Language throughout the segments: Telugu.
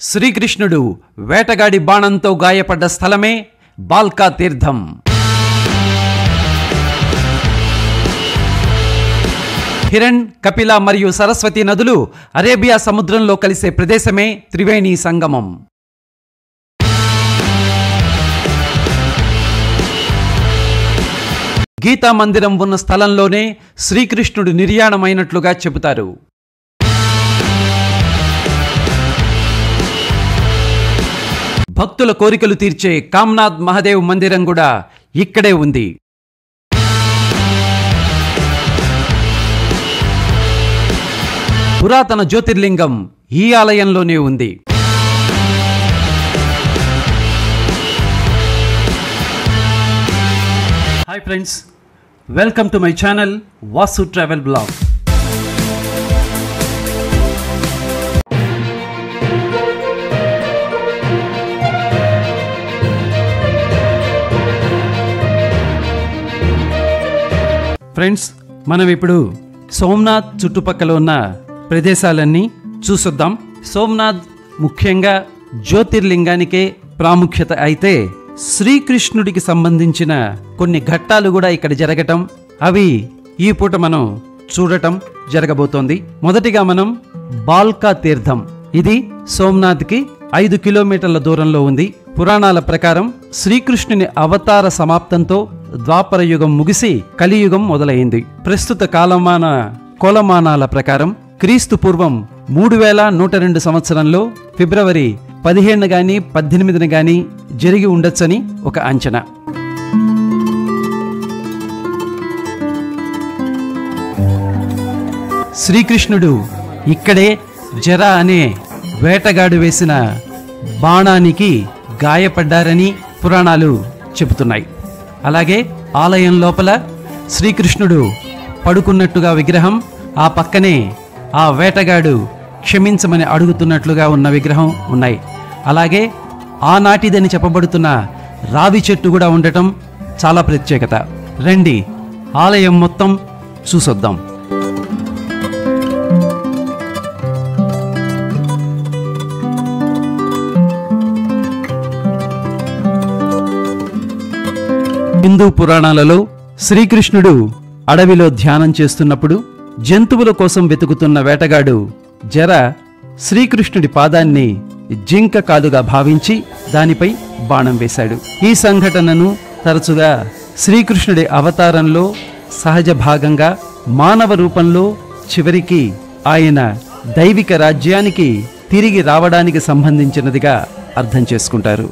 శ్రీకృష్ణుడు వేటగాడి బాణంతో గాయపడ్డ స్థలమే బాల్కా తీర్థం. హిరణ్, కపిల మరియు సరస్వతి నదులు అరేబియా సముద్రంలో కలిసే ప్రదేశమే త్రివేణి సంగమం. గీతా మందిరం ఉన్న స్థలంలోనే శ్రీకృష్ణుడు నిర్యాణమైనట్లుగా చెబుతారు. భక్తుల కోరికలు తీర్చే కామ్నాథ్ మహాదేవ్ మందిరం కూడా ఇక్కడే ఉంది. పురాతన జ్యోతిర్లింగం ఈ ఆలయంలోనే ఉంది. Hi friends, welcome to my channel Vasu travel blog. Friends, మనం ఇప్పుడు సోమనాథ్ చుట్టుపక్కల ఉన్న ప్రదేశాలన్నీ చూసొద్దాం. సోమనాథ్ ముఖ్యంగా జ్యోతిర్లింగానికే ప్రాముఖ్యత అయితే శ్రీకృష్ణుడికి సంబంధించిన కొన్ని ఘట్టాలు కూడా ఇక్కడ జరగటం, అవి ఈ పూట మనం చూడటం జరగబోతోంది. మొదటిగా మనం బాల్కా తీర్థం. ఇది సోమనాథ్కి 5 కిలోమీటర్ల దూరంలో ఉంది. పురాణాల ప్రకారం శ్రీకృష్ణుని అవతార సమాప్తంతో ద్వాపర యుగం ముగిసి కలియుగం మొదలైంది. ప్రస్తుత కొలమానాల ప్రకారం క్రీస్తు పూర్వం 3102 సంవత్సరంలో ఫిబ్రవరి 15 గాని 18 గాని జరిగి ఉండొచ్చని ఒక అంచనా. శ్రీకృష్ణుడు ఇక్కడే జరా అనే వేటగాడు వేసిన బాణానికి గాయపడ్డారని పురాణాలు చెబుతున్నాయి. అలాగే ఆలయం లోపల శ్రీకృష్ణుడు పడుకున్నట్టుగా విగ్రహం, ఆ పక్కనే ఆ వేటగాడు క్షమించమని అడుగుతున్నట్లుగా ఉన్న విగ్రహం ఉన్నాయి. అలాగే ఆనాటిదని చెప్పబడుతున్న రావి చెట్టు కూడా ఉండటం చాలా ప్రత్యేకత. రండి ఆలయం మొత్తం చూసొద్దాం. హిందూ పురాణాలలో శ్రీకృష్ణుడు అడవిలో ధ్యానం చేస్తున్నప్పుడు జంతువుల కోసం వెతుకుతున్న వేటగాడు జర శ్రీకృష్ణుడి పాదాన్ని జింక కాలుగా భావించి దానిపై బాణం వేశాడు. ఈ సంఘటనను తరచుగా శ్రీకృష్ణుడి అవతారంలో సహజ భాగంగా మానవ రూపంలో చివరికి ఆయన దైవిక రాజ్యానికి తిరిగి రావడానికి సంబంధించినదిగా అర్థం చేసుకుంటారు.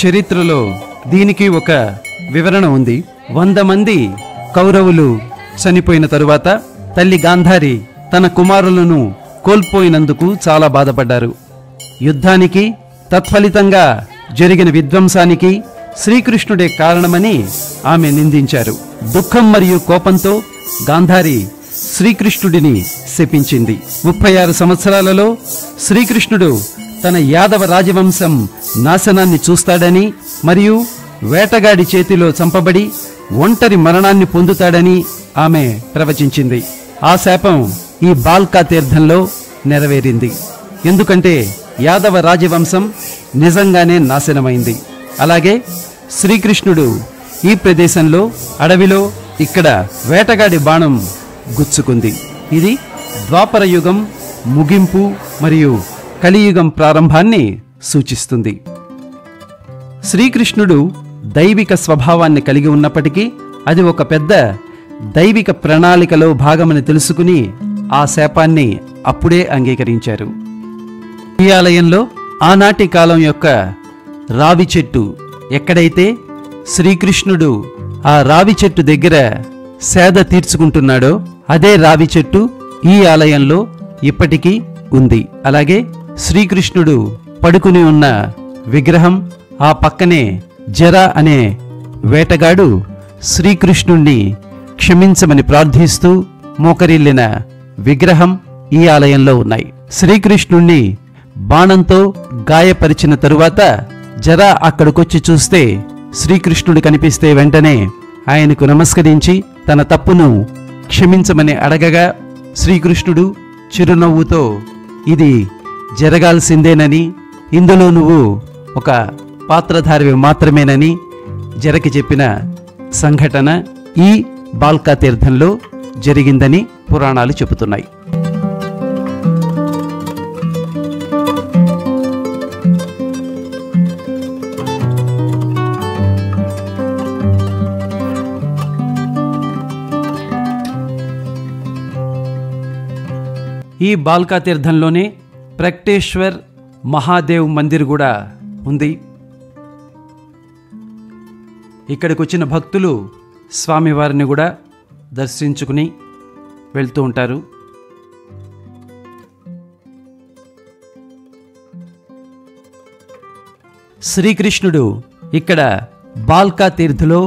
చరిత్రలో దీనికి ఒక వివరణ ఉంది. 100 మంది కౌరవులు చనిపోయిన తరువాత తల్లి గాంధారి తన కుమారులను కోల్పోయినందుకు చాలా బాధపడ్డారు. యుద్ధానికి తత్ఫలితంగా జరిగిన విధ్వంసానికి శ్రీకృష్ణుడే కారణమని ఆమె నిందించారు. దుఃఖం మరియు కోపంతో గాంధారి శ్రీకృష్ణుడిని శపించింది. 36 సంవత్సరాలలో శ్రీకృష్ణుడు తన యాదవ రాజవంశం నాశనాన్ని చూస్తాడని మరియు వేటగాడి చేతిలో చంపబడి ఒంటరి మరణాన్ని పొందుతాడని ఆమె ప్రవచించింది. ఆ శాపం ఈ బాల్కా తీర్థంలో నెరవేరింది. ఎందుకంటే యాదవ రాజవంశం నిజంగానే నాశనమైంది. అలాగే శ్రీకృష్ణుడు ఈ ప్రదేశంలో అడవిలో ఇక్కడ వేటగాడి బాణం గుచ్చుకుంది. ఇది ద్వాపర యుగం ముగింపు మరియు కలియుగం ప్రారంభాన్ని సూచిస్తుంది. శ్రీకృష్ణుడు దైవిక స్వభావాన్ని కలిగి ఉన్నప్పటికీ అది ఒక పెద్ద దైవిక ప్రణాళికలో భాగమని తెలుసుకుని ఆ శాపాన్ని అప్పుడే అంగీకరించారు. ఈ ఆలయంలో ఆనాటి కాలం యొక్క రావి చెట్టు ఎక్కడైతే శ్రీకృష్ణుడు ఆ రావి చెట్టు దగ్గర సేద తీర్చుకుంటున్నాడో అదే రావి చెట్టు ఈ ఆలయంలో ఇప్పటికీ ఉంది. అలాగే శ్రీకృష్ణుడు పడుకుని ఉన్న విగ్రహం, ఆ పక్కనే జరా అనే వేటగాడు శ్రీకృష్ణుణ్ణి క్షమించమని ప్రార్థిస్తూ మోకరిల్లిన విగ్రహం ఈ ఆలయంలో ఉన్నాయి. శ్రీకృష్ణుణ్ణి బాణంతో గాయపరిచిన తరువాత జరా అక్కడికొచ్చి చూస్తే శ్రీకృష్ణుడు కనిపిస్తే వెంటనే ఆయనకు నమస్కరించి తన తప్పును క్షమించమని అడగగా శ్రీకృష్ణుడు చిరునవ్వుతో ఇది జరగాల్సిందేనని, ఇందులో నువ్వు ఒక పాత్రధారివి మాత్రమేనని జరకి చెప్పిన సంఘటన ఈ బాల్కా తీర్థంలో జరిగిందని పురాణాలు చెబుతున్నాయి. ఈ బాల్కా తీర్థంలోనే ప్రక్టేశ్వర్ మహాదేవ్ మందిర్ కూడా ఉంది. ఇక్కడికి వచ్చిన భక్తులు స్వామివారిని కూడా దర్శించుకుని వెళ్తూ ఉంటారు. శ్రీకృష్ణుడు ఇక్కడ బాల్కా తీర్థులో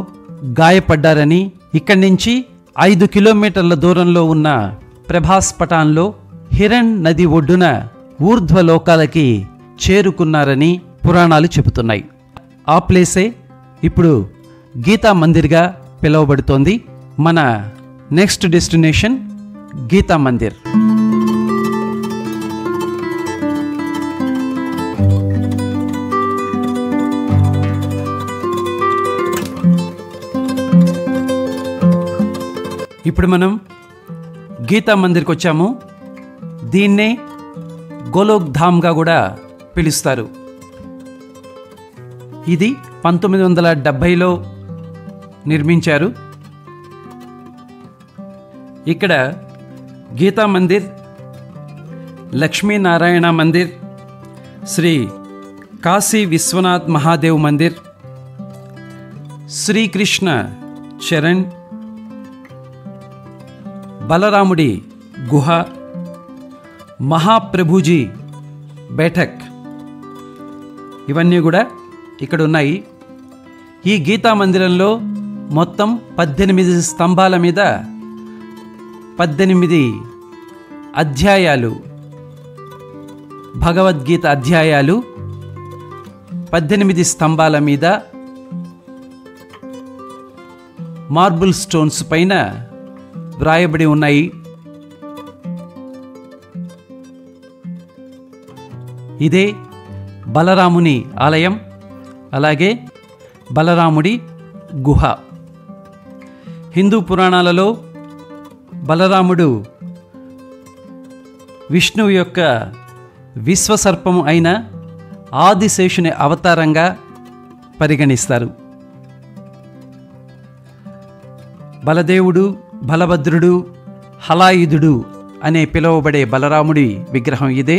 గాయపడ్డారని ఇక్కడి నుంచి 5 కిలోమీటర్ల దూరంలో ఉన్న ప్రభాస్ పటాన్లో హిరణ్ నది ఒడ్డున ఊర్ధ్వలోకాలకి చేరుకున్నారని పురాణాలు చెబుతున్నాయి. ఆ ప్లేసే ఇప్పుడు గీతా మందిర్గా పిలువబడుతోంది. మన నెక్స్ట్ డెస్టినేషన్ గీతా మందిర్. ఇప్పుడు మనం గీతా మందిర్కి వచ్చాము. దీన్నే గోలోక్ ధామ్గా కూడా పిలుస్తారు. ఇది 1970లో నిర్మించారు. ఇక్కడ గీతా మందిర్, లక్ష్మీనారాయణ మందిర్, శ్రీ కాశీ విశ్వనాథ్ మహాదేవ్ మందిర్, శ్రీకృష్ణ చరణ్, బలరాముడి గుహ, మహాప్రభుజీ బైఠక్ ఇవన్నీ కూడా ఇక్కడ ఉన్నాయి. ఈ గీతా మందిరంలో మొత్తం 18 స్తంభాల మీద 18 అధ్యాయాలు, భగవద్గీత అధ్యాయాలు 18 స్తంభాల మీద మార్బుల్ స్టోన్స్ పైన వ్రాయబడి ఉన్నాయి. ఇదే బలరాముని ఆలయం, అలాగే బలరాముడి గుహ. హిందూ పురాణాలలో బలరాముడు విష్ణువు యొక్క విశ్వసర్పము అయిన ఆదిశేషుని అవతారంగా పరిగణిస్తారు. బలదేవుడు, బలభద్రుడు, హలాయుధుడు అనే పిలువబడే బలరాముడి విగ్రహం ఇదే.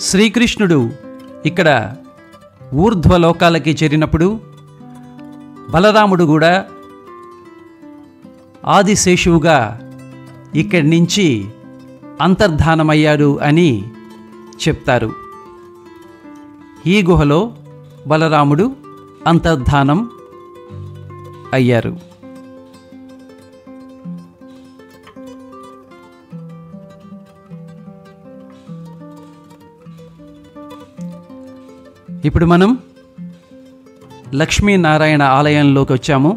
శ్రీకృష్ణుడు ఇక్కడ ఊర్ధ్వలోకాలకి చేరినప్పుడు బలరాముడు కూడా ఆదిశేషువుగా ఇక్కడి నుంచి అంతర్ధానమయ్యాడు అని చెప్తారు. ఈ గుహలో బలరాముడు అంతర్ధానం అయ్యారు. ఇప్పుడు మనం లక్ష్మీనారాయణ ఆలయంలోకి వచ్చాము.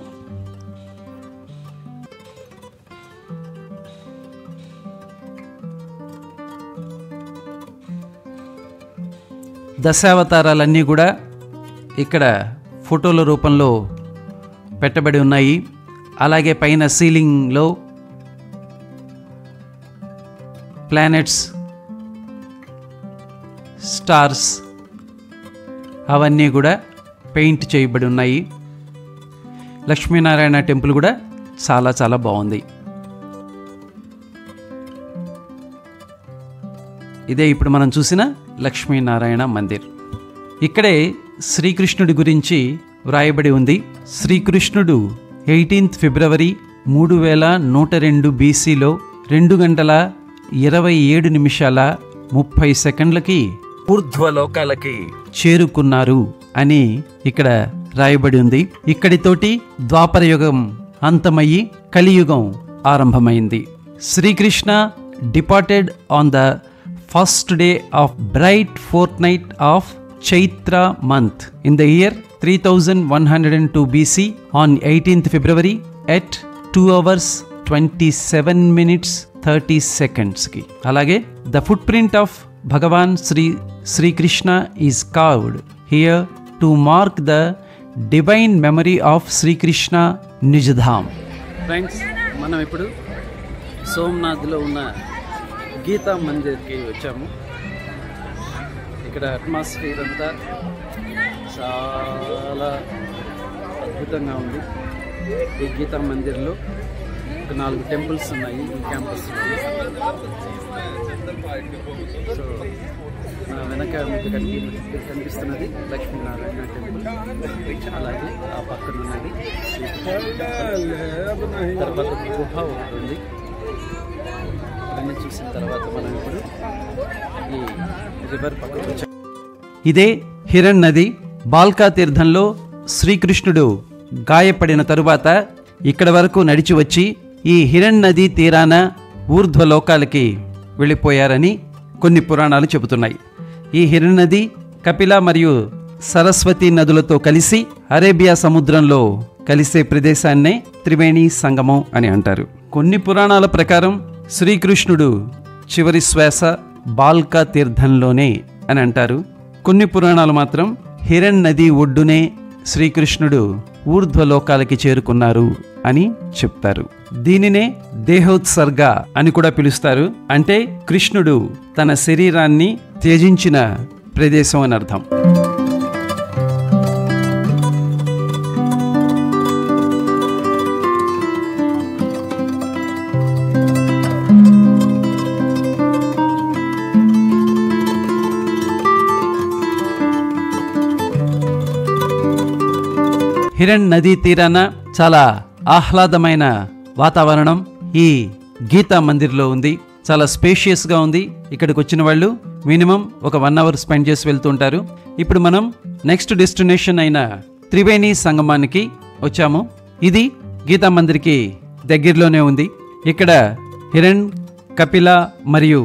దశావతారాలన్నీ కూడా ఇక్కడ ఫోటోల రూపంలో పెట్టబడి ఉన్నాయి. అలాగే పైన సీలింగ్లో ప్లానెట్స్, స్టార్స్ అవన్నీ కూడా పెయింట్ చేయబడి ఉన్నాయి. లక్ష్మీనారాయణ టెంపుల్ కూడా చాలా చాలా బాగుంది. ఇదే ఇప్పుడు మనం చూసిన లక్ష్మీనారాయణ మందిర్. ఇక్కడే శ్రీకృష్ణుడి గురించి వ్రాయబడి ఉంది. శ్రీకృష్ణుడు 18 ఫిబ్రవరి 3102 BCలో 2:27:30 ఊర్ధ్వలోకాలకి చేరుకున్నారు అని ఇక్కడ రాయబడి ఉంది. ఇక్కడితోటి ద్వాపరయుగం అంతమయ్యి కలియుగం ఆరంభమైంది. Srikrishna departed on the first day of bright fortnight of Chaitra month in the year 3102 BC on 18th February at 2 hours 27 minutes 30 seconds కి. అలాగే the footprint of Bhagwan Shrikrishna is carved here to mark the divine memory of Shrikrishna Nijdham. Friends, మనం ఇప్పుడు సోమనాథ్లో ఉన్న గీతా మందిర్కి వచ్చాము. ఇక్కడ అట్మాస్ఫియర్ అంతా చాలా అద్భుతంగా ఉంది. ఈ గీతా మందిర్లో ఒక 4 టెంపుల్స్ ఉన్నాయి ఈ క్యాంపస్లో. సో నా వెనక మీకు కనిపిస్తున్నది లక్ష్మీనారాయణ టెంపుల్, అలాగే ఆ పక్కన ఉన్నది తర్వాత గుహ ఒకటి ఉంది. ఇవన్నీ చూసిన తర్వాత మనం ఇప్పుడు ఈ రివర్ పక్కకు వచ్చాం. ఇదే హిరణ్ నది. బాల్కా తీర్థంలో శ్రీకృష్ణుడు గాయపడిన తరువాత ఇక్కడ వరకు నడిచి వచ్చి ఈ హిరణ్ నది తీరాన ఊర్ధ్వలోకాలకి వెళ్ళిపోయారని కొన్ని పురాణాలు చెబుతున్నాయి. ఈ హిరణ్ నది కపిల మరియు సరస్వతి నదులతో కలిసి అరేబియా సముద్రంలో కలిసే ప్రదేశాన్నే త్రివేణి సంగమం అని అంటారు. కొన్ని పురాణాల ప్రకారం శ్రీకృష్ణుడు చివరి శ్వాస బాల్కా తీర్థంలోనే అని అంటారు. కొన్ని పురాణాలు మాత్రం హిరణ్ నది ఒడ్డునే శ్రీకృష్ణుడు ఊర్ధ్వలోకాలకి చేరుకున్నారు అని చెప్తారు. దీనినే దేహోత్సర్గ అని కూడా పిలుస్తారు. అంటే కృష్ణుడు తన శరీరాన్ని త్యజించిన ప్రదేశం అని అర్థం. హిరణ్ నదీ తీరాన చాలా ఆహ్లాదమైన వాతావరణం ఈ గీతా మందిర్లో ఉంది. చాలా స్పేషియస్గా ఉంది. ఇక్కడికి వచ్చిన వాళ్ళు మినిమం ఒక 1 hour స్పెండ్ చేసి వెళ్తుంటారు. ఇప్పుడు మనం నెక్స్ట్ డెస్టినేషన్ అయిన త్రివేణి సంగమానికి వచ్చాము. ఇది గీతా మందిర్కి దగ్గరలోనే ఉంది. ఇక్కడ హిరణ్, కపిల మరియు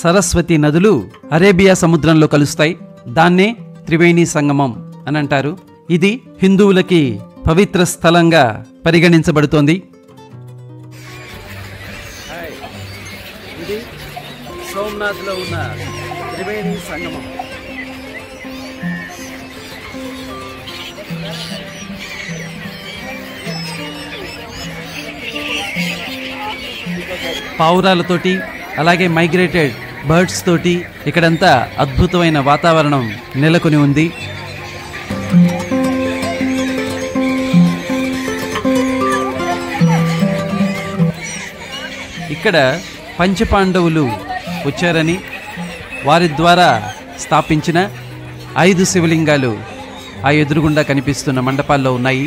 సరస్వతి నదులు అరేబియా సముద్రంలో కలుస్తాయి. దాన్నే త్రివేణి సంగమం అని అంటారు. ఇది హిందువులకి పవిత్ర స్థలంగా పరిగణించబడుతోంది. ఇది సోమనాథ్లో ఉన్న త్రివేణి సంగమం. పావురాలతోటి అలాగే మైగ్రేటెడ్ బర్డ్స్ తోటి ఇక్కడంతా అద్భుతమైన వాతావరణం నెలకొని ఉంది. ఇక్కడ పంచపాండవులు వచ్చారని వారి ద్వారా స్థాపించిన 5 శివలింగాలు ఆ ఎదురుగుండా కనిపిస్తున్న మండపాల్లో ఉన్నాయి.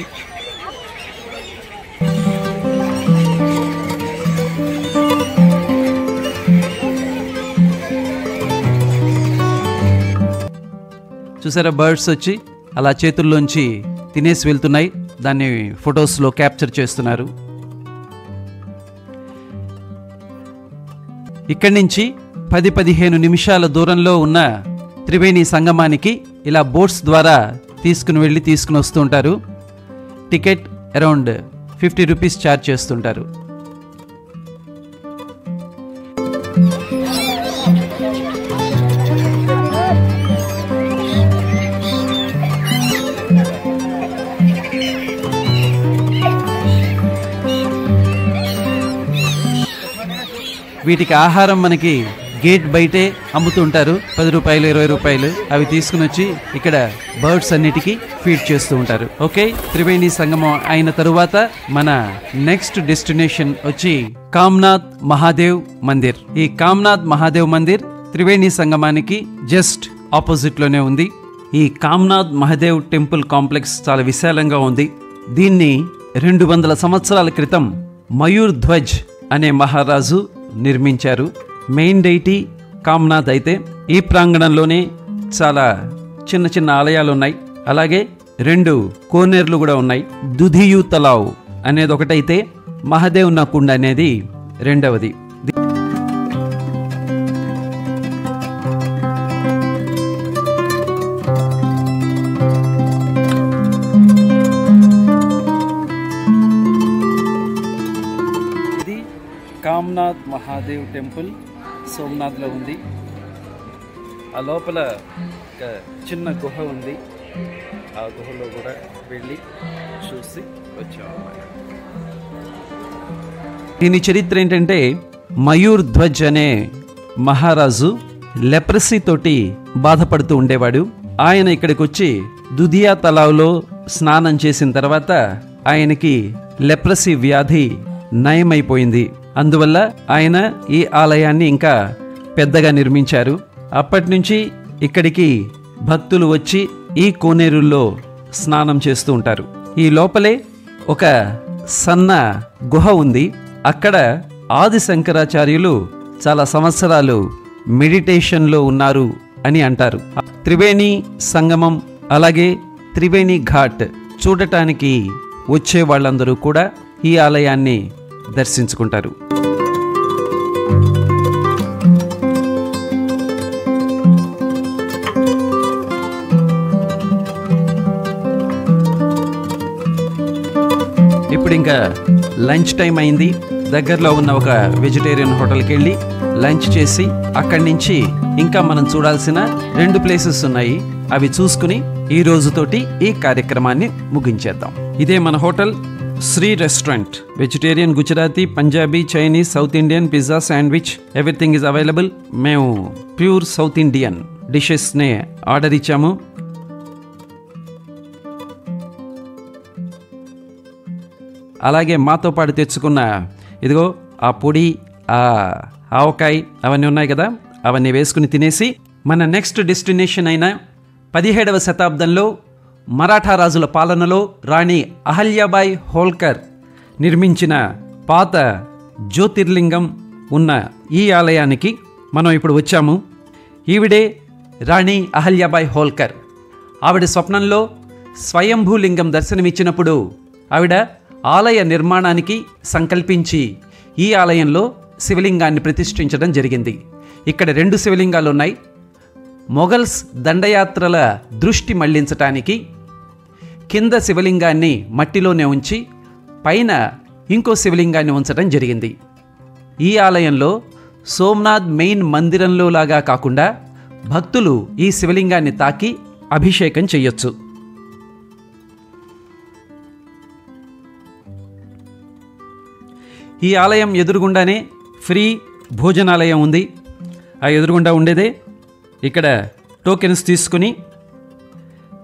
చూసారా, బర్డ్స్ వచ్చి అలా చేతుల్లోంచి తినేసి వెళ్తున్నాయి. దాన్ని ఫొటోస్లో క్యాప్చర్ చేస్తున్నారు. ఇక్కడి నుంచి 10-15 నిమిషాల దూరంలో ఉన్న త్రివేణి సంగమానికి ఇలా బోట్స్ ద్వారా తీసుకుని వస్తూ ఉంటారు. టికెట్ అరౌండ్ 50 రూపీస్ ఛార్జ్ చేస్తుంటారు. వీటికి ఆహారం మనకి గేట్ బయటే అమ్ముతుంటారు. 10 రూపాయలు 20 రూపాయలు. అవి తీసుకుని వచ్చి ఇక్కడ బర్డ్స్ అన్నిటికీ ఫీడ్ చేస్తూ ఉంటారు. ఓకే, త్రివేణి సంగమం అయిన తరువాత మన నెక్స్ట్ డెస్టినేషన్ వచ్చి కామ్నాథ్ మహాదేవ్ మందిర్. ఈ కామ్నాథ్ మహాదేవ్ మందిర్ త్రివేణి సంగమానికి జస్ట్ ఆపోజిట్ లోనే ఉంది. ఈ కామ్నాథ్ మహాదేవ్ టెంపుల్ కాంప్లెక్స్ చాలా విశాలంగా ఉంది. దీన్ని 200 సంవత్సరాల క్రితం మయూర్ ధ్వజ్ అనే మహారాజు నిర్మించారు. మెయిన్ డైటీ కామ్నాథ్ అయితే ఈ ప్రాంగణంలోనే చాలా చిన్న చిన్న ఆలయాలు ఉన్నాయి. అలాగే 2 కోనేర్లు కూడా ఉన్నాయి. దుధియు తలావ్ అనేది ఒకటైతే మహాదేవ్ నా కుండ అనేది రెండవది. ఇది కామ్నాథ్ మహాదేవ్ టెంపుల్ సోమనాథ్లో ఉంది. ఆ లోపల ఒక చిన్న గుహ ఉంది. ఆ గుహలో కూడా వెళ్ళి చూసి వచ్చామన్నమాట. దీని చరిత్ర ఏంటంటే, మయూర్ ధ్వజ్ అనే మహారాజు లెప్రసీ తోటి బాధపడుతూ ఉండేవాడు. ఆయన ఇక్కడికి వచ్చి దుధియా తలావ్లో స్నానం చేసిన తర్వాత ఆయనకి లెప్రసీ వ్యాధి నయమైపోయింది. అందువల్ల ఆయన ఈ ఆలయాన్ని ఇంకా పెద్దగా నిర్మించారు. అప్పటి నుంచి ఇక్కడికి భక్తులు వచ్చి ఈ కోనేరుల్లో స్నానం చేస్తూ ఉంటారు. ఈ లోపలే ఒక సన్న గుహ ఉంది. అక్కడ ఆది శంకరాచార్యులు చాలా సంవత్సరాలు మెడిటేషన్లో ఉన్నారు అని అంటారు. త్రివేణి సంగమం అలాగే త్రివేణి ఘాట్ చూడటానికి వచ్చే వాళ్ళందరూ కూడా ఈ ఆలయాన్ని దర్శించుకుంటారు. ఇప్పుడు ఇంకా లంచ్ టైం అయింది. దగ్గరలో ఉన్న ఒక వెజిటేరియన్ హోటల్కి వెళ్ళి లంచ్ చేసి అక్కడి నుంచి ఇంకా మనం చూడాల్సిన 2 ప్లేసెస్ ఉన్నాయి. అవి చూసుకుని ఈ రోజుతోటి ఈ కార్యక్రమాన్ని ముగించేద్దాం. ఇదే మన hotel Sri restaurant. Vegetarian, Gujarati, Punjabi, Chinese, South Indian, pizza, sandwich everything is available. మేము ప్యూర్ సౌత్ ఇండియన్ డిషెస్నే ఆర్డర్ ఇచ్చాము. అలాగే మాతో పాటు తెచ్చుకున్న ఇదిగో ఆ పొడి, ఆ ఆవకాయ అవన్నీ ఉన్నాయి కదా, అవన్నీ వేసుకుని తినేసి మన నెక్స్ట్ డెస్టినేషన్ అయిన 17వ శతాబ్దంలో మరాఠా రాజుల పాలనలో రాణి అహల్యాబాయి హోల్కర్ నిర్మించిన పాత జ్యోతిర్లింగం ఉన్న ఈ ఆలయానికి మనం ఇప్పుడు వచ్చాము. ఈవిడే రాణి అహల్యాబాయి హోల్కర్. ఆవిడ స్వప్నంలో స్వయంభూలింగం దర్శనమిచ్చినప్పుడు ఆవిడ ఆలయ నిర్మాణానికి సంకల్పించి ఈ ఆలయంలో శివలింగాన్ని ప్రతిష్ఠించడం జరిగింది. ఇక్కడ 2 శివలింగాలు ఉన్నాయి. మొఘల్స్ దండయాత్రల దృష్టి మళ్లించటానికి కింద శివలింగాన్ని మట్టిలోనే ఉంచి పైన ఇంకో శివలింగాన్ని ఉంచడం జరిగింది. ఈ ఆలయంలో సోమనాథ్ మెయిన్ మందిరంలో లాగా కాకుండా భక్తులు ఈ శివలింగాన్ని తాకి అభిషేకం చేయొచ్చు. ఈ ఆలయం ఎదురుగుండానే ఫ్రీ భోజనాలయం ఉంది. ఆ ఎదురుగుండా ఉండేదే. ఇక్కడ టోకెన్స్ తీసుకుని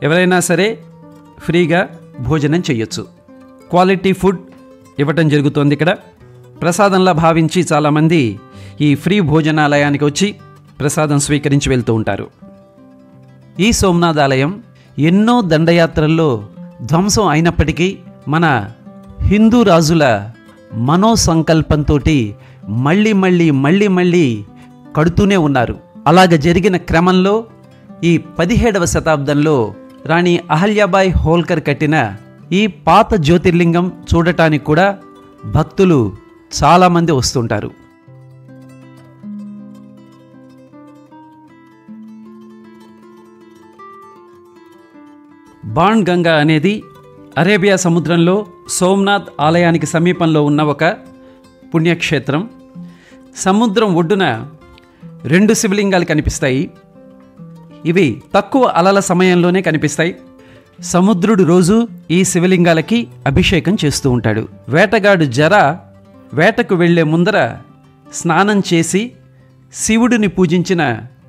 ఎవరైనా సరే ఫ్రీగా భోజనం చేయొచ్చు. క్వాలిటీ ఫుడ్ ఇవ్వటం జరుగుతోంది. ఇక్కడ ప్రసాదంలా భావించి చాలామంది ఈ ఫ్రీ భోజనాలయానికి వచ్చి ప్రసాదం స్వీకరించి వెళ్తూ ఉంటారు. ఈ సోమనాథ్ ఆలయం ఎన్నో దండయాత్రల్లో ధ్వంసం అయినప్పటికీ మన హిందూ రాజుల మనోసంకల్పంతో మళ్ళీ మళ్ళీ మళ్ళీ మళ్ళీ కడుతూనే ఉన్నారు. అలాగ జరిగిన క్రమంలో ఈ 17వ శతాబ్దంలో రాణి అహల్యాబాయి హోల్కర్ కట్టిన ఈ పాత జ్యోతిర్లింగం చూడటానికి కూడా భక్తులు చాలామంది వస్తుంటారు. బాణ్ గంగా అనేది అరేబియా సముద్రంలో సోమనాథ్ ఆలయానికి సమీపంలో ఉన్న ఒక పుణ్యక్షేత్రం. సముద్రం ఒడ్డున 2 శివలింగాలు కనిపిస్తాయి. ఇవి తక్కువ అలల సమయంలోనే కనిపిస్తాయి. సముద్రుడు రోజు ఈ శివలింగాలకి అభిషేకం చేస్తూ ఉంటాడు. వేటగాడు జర వేటకు వెళ్లే ముందర స్నానం చేసి శివుడిని పూజించిన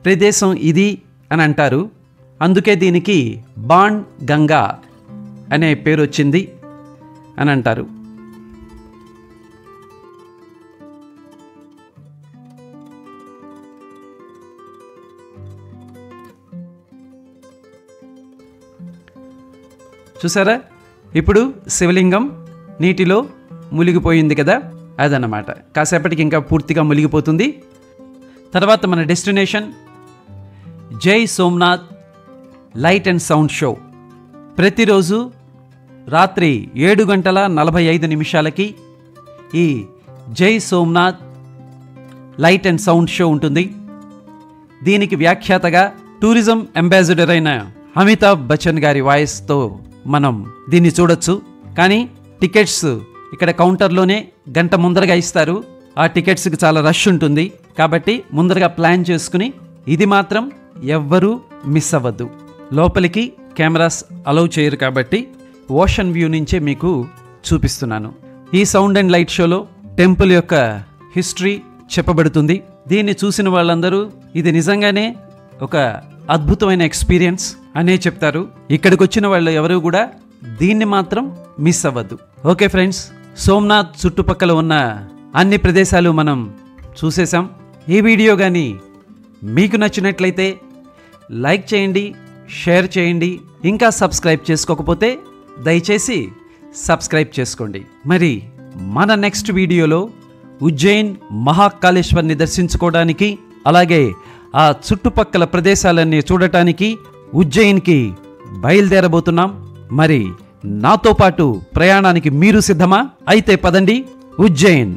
ప్రదేశం ఇది అని అంటారు. అందుకే దీనికి బాణ్ గంగా అనే పేరు వచ్చింది అని అంటారు. చూసారా, ఇప్పుడు శివలింగం నీటిలో మునిగిపోయింది కదా, అదన్నమాట. కాసేపటికి ఇంకా పూర్తిగా మునిగిపోతుంది. తర్వాత మన డెస్టినేషన్ జై Somnath light and sound show. ప్రతిరోజు రాత్రి 7:45 ఈ జై Somnath light and sound show ఉంటుంది. దీనికి వ్యాఖ్యాతగా టూరిజం అంబాసిడర్ అయిన అమితాబ్ బచ్చన్ గారి వాయిస్తో మనం దీన్ని చూడొచ్చు. కానీ టికెట్స్ ఇక్కడ కౌంటర్లోనే గంట ముందరగా ఇస్తారు. ఆ టికెట్స్కి చాలా రష్ ఉంటుంది. కాబట్టి ముందరగా ప్లాన్ చేసుకుని ఇది మాత్రం ఎవ్వరూ మిస్ అవ్వద్దు. లోపలికి కెమెరాస్ అలౌ చేయరు కాబట్టి ఓషన్ వ్యూ నుంచే మీకు చూపిస్తున్నాను. ఈ సౌండ్ అండ్ లైట్ షోలో టెంపుల్ యొక్క హిస్టరీ చెప్పబడుతుంది. దీన్ని చూసిన వాళ్ళందరూ ఇది నిజంగానే ఒక అద్భుతమైన ఎక్స్పీరియన్స్ అనే చెప్తారు. ఇక్కడికి వచ్చిన వాళ్ళు ఎవరు కూడా దీన్ని మాత్రం మిస్ అవ్వద్దు. ఓకే ఫ్రెండ్స్, సోమనాథ్ చుట్టుపక్కల ఉన్న అన్ని ప్రదేశాలు మనం చూసేసాం. ఈ వీడియో కానీ మీకు నచ్చినట్లయితే లైక్ చేయండి, షేర్ చేయండి. ఇంకా సబ్స్క్రైబ్ చేసుకోకపోతే దయచేసి సబ్స్క్రైబ్ చేసుకోండి. మరి మన నెక్స్ట్ వీడియోలో ఉజ్జయిన్ మహాకాళేశ్వర్ని దర్శించుకోవడానికి, అలాగే ఆ చుట్టుపక్కల ప్రదేశాలన్నీ చూడటానికి ఉజ్జయిన్కి బయలుదేరబోతున్నాం. మరి నాతో పాటు ప్రయాణానికి మీరు సిద్ధమా? అయితే పదండి, ఉజ్జయిన్.